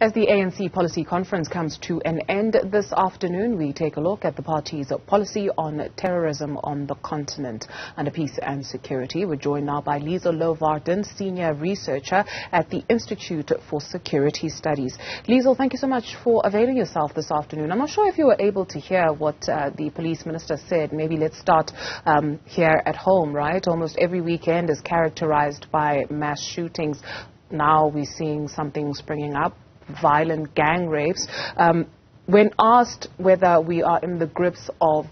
As the ANC policy conference comes to an end this afternoon, we take a look at the party's policy on terrorism on the continent. Under peace and security, we're joined now by Liesl Louw-Vaudran, senior researcher at the Institute for Security Studies. Liesl, thank you so much for availing yourself this afternoon. I'm not sure if you were able to hear what the police minister said. Maybe let's start here at home, right? Almost every weekend is characterized by mass shootings. Now we're seeing something springing up, violent gang rapes. When asked whether we are in the grips of,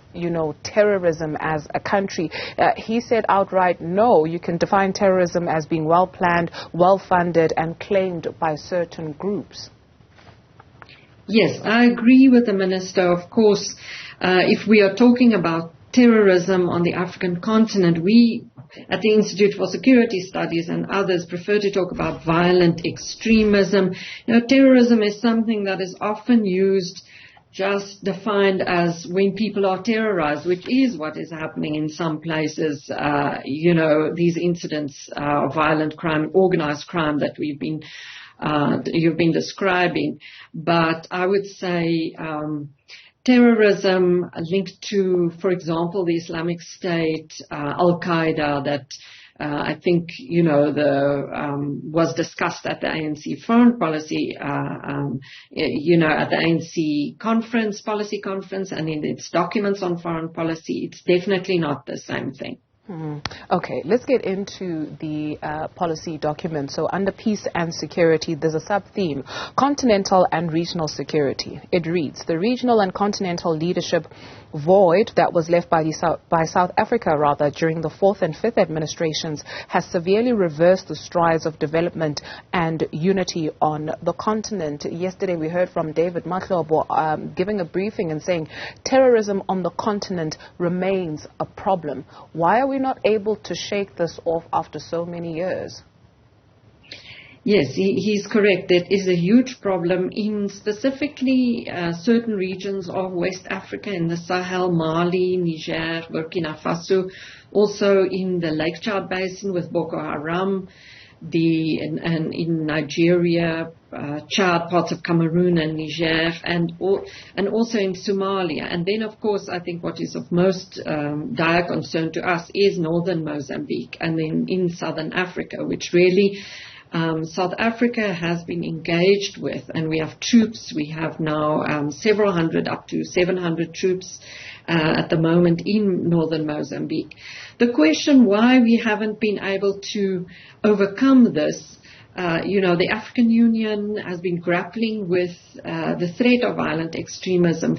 terrorism as a country, he said outright, no, you can define terrorism as being well-planned, well-funded and claimed by certain groups. Yes, I agree with the minister. Of course, if we are talking about terrorism on the African continent, we at the Institute for Security Studies and others prefer to talk about violent extremism. Terrorism is something that is often used, just defined as when people are terrorized, which is what is happening in some places. These incidents of violent crime, organized crime that you've been describing. But I would say terrorism linked to, for example, the Islamic State, Al-Qaeda, that I think, was discussed at the ANC foreign policy, at the ANC policy conference, and in its documents on foreign policy. It's definitely not the same thing. Okay, let's get into the policy document. So under peace and security, there's a sub-theme, continental and regional security. It reads, the regional and continental leadership void that was left by South Africa during the 4th and 5th administrations has severely reversed the strides of development and unity on the continent. Yesterday we heard from David Mahlobo giving a briefing and saying terrorism on the continent remains a problem. Why are we not able to shake this off after so many years? Yes, he's correct. That is a huge problem in specifically certain regions of West Africa, in the Sahel, Mali, Niger, Burkina Faso, also in the Lake Chad Basin with Boko Haram, and in Nigeria, Chad, parts of Cameroon and Niger, and also in Somalia. And then, of course, I think what is of most dire concern to us is northern Mozambique, and then in southern Africa, which really South Africa has been engaged with, and we have troops. We have now several hundred, up to 700 troops at the moment in northern Mozambique. The question why we haven't been able to overcome this, the African Union has been grappling with the threat of violent extremism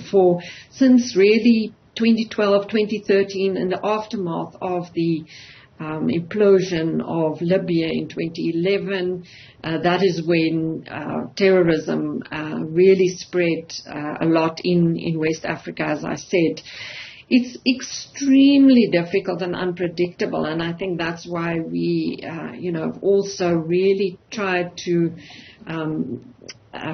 since really 2012, 2013, in the aftermath of the implosion of Libya in 2011. That is when terrorism really spread a lot in West Africa, as I said. It's extremely difficult and unpredictable, and I think that's why we, also really tried to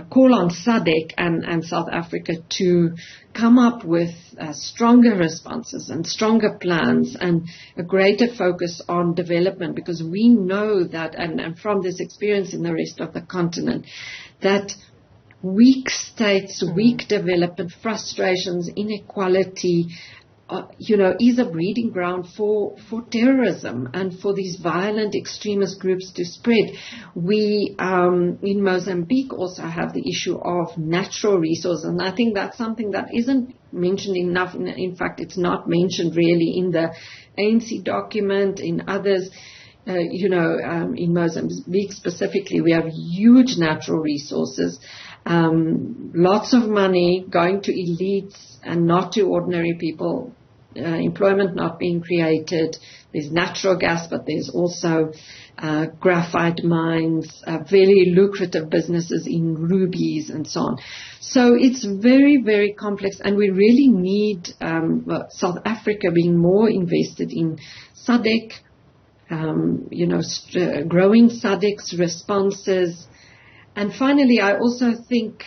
call on SADC and South Africa to come up with stronger responses and stronger plans and a greater focus on development, because we know that, and from this experience in the rest of the continent, that weak states, weak development, frustrations, inequality, is a breeding ground for terrorism and for these violent extremist groups to spread. We, in Mozambique, also have the issue of natural resources, and I think that's something that isn't mentioned enough. In fact, it's not mentioned really in the ANC document, in others. In Mozambique specifically, we have huge natural resources, lots of money going to elites and not to ordinary people, employment not being created. There's natural gas, but there's also graphite mines, very lucrative businesses in rubies and so on. So it's very, very complex, and we really need South Africa being more invested in SADC, growing SADC's responses. And finally, I also think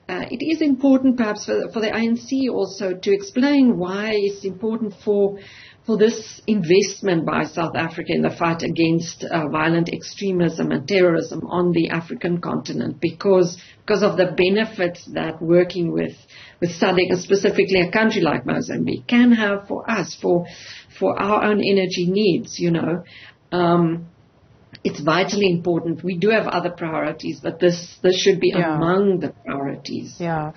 it is important perhaps for the ANC also to explain why it's important for for this investment by South Africa in the fight against violent extremism and terrorism on the African continent, because of the benefits that working with SADC, and specifically a country like Mozambique, can have for us, for our own energy needs. It's vitally important. We do have other priorities, but this should be among the priorities. Yeah.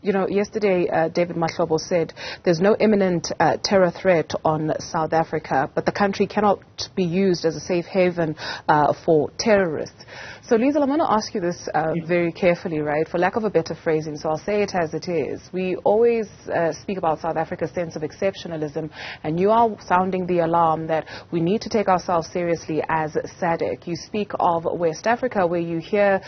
Yesterday, David Mahlobo said there's no imminent terror threat on South Africa, but the country cannot be used as a safe haven for terrorists. So, Liesl, I'm going to ask you this very carefully, right, for lack of a better phrasing, so I'll say it as it is. We always speak about South Africa's sense of exceptionalism, and you are sounding the alarm that we need to take ourselves seriously as SADC. You speak of West Africa, where you hear,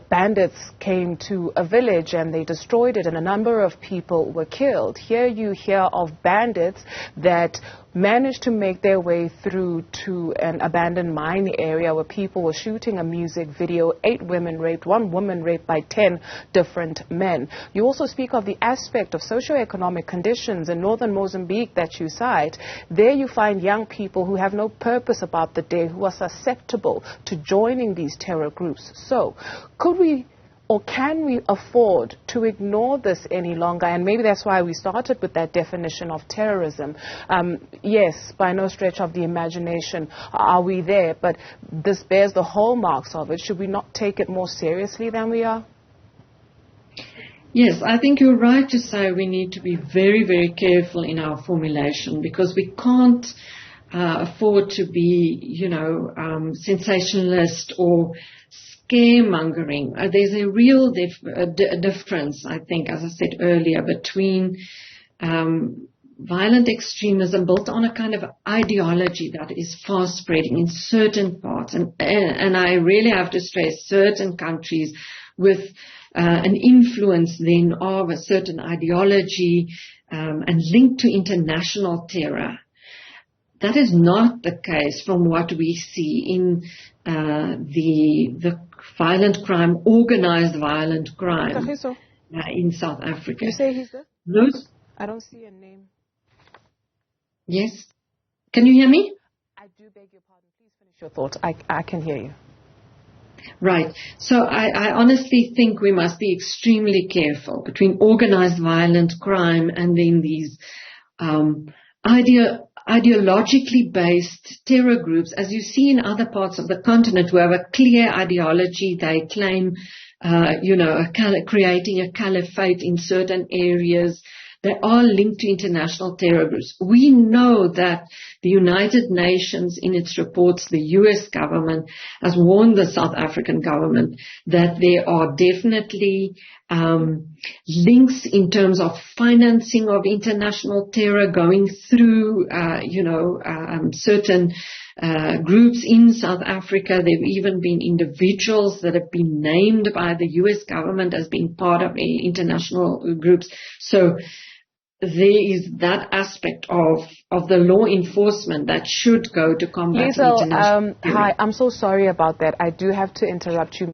bandits came to a village and they destroyed it and a number of people were killed. Here you hear of bandits that managed to make their way through to an abandoned mine area where people were shooting a music video. 8 women raped, 1 woman raped by 10 different men. You also speak of the aspect of socioeconomic conditions in northern Mozambique that you cite. There you find young people who have no purpose about the day, who are susceptible to joining these terror groups. So, could we or can we afford to ignore this any longer? And maybe that's why we started with that definition of terrorism. Yes, by no stretch of the imagination are we there, but this bears the hallmarks of it. Should we not take it more seriously than we are? Yes, I think you're right to say we need to be very, very careful in our formulation, because we can't afford to be, sensationalist or scaremongering. There's a real difference, I think, as I said earlier, between violent extremism built on a kind of ideology that is fast spreading in certain parts, and I really have to stress certain countries with an influence then of a certain ideology and linked to international terror. That is not the case from what we see in the violent crime, organized violent crime in South Africa. You say he's there? Those? I don't see a name. Yes. Can you hear me? I do beg your pardon. Please finish your thought. I can hear you. Right. So I honestly think we must be extremely careful between organized violent crime and then these ideologically based terror groups, as you see in other parts of the continent, who have a clear ideology. They claim, creating a caliphate in certain areas. They are linked to international terror groups. We know that the United Nations, in its reports, the US government has warned the South African government that there are definitely links in terms of financing of international terror going through, certain groups in South Africa. There have even been individuals that have been named by the US government as being part of international groups. So there is that aspect of the law enforcement that should go to combat international terror. Hi, I'm so sorry about that. I do have to interrupt you.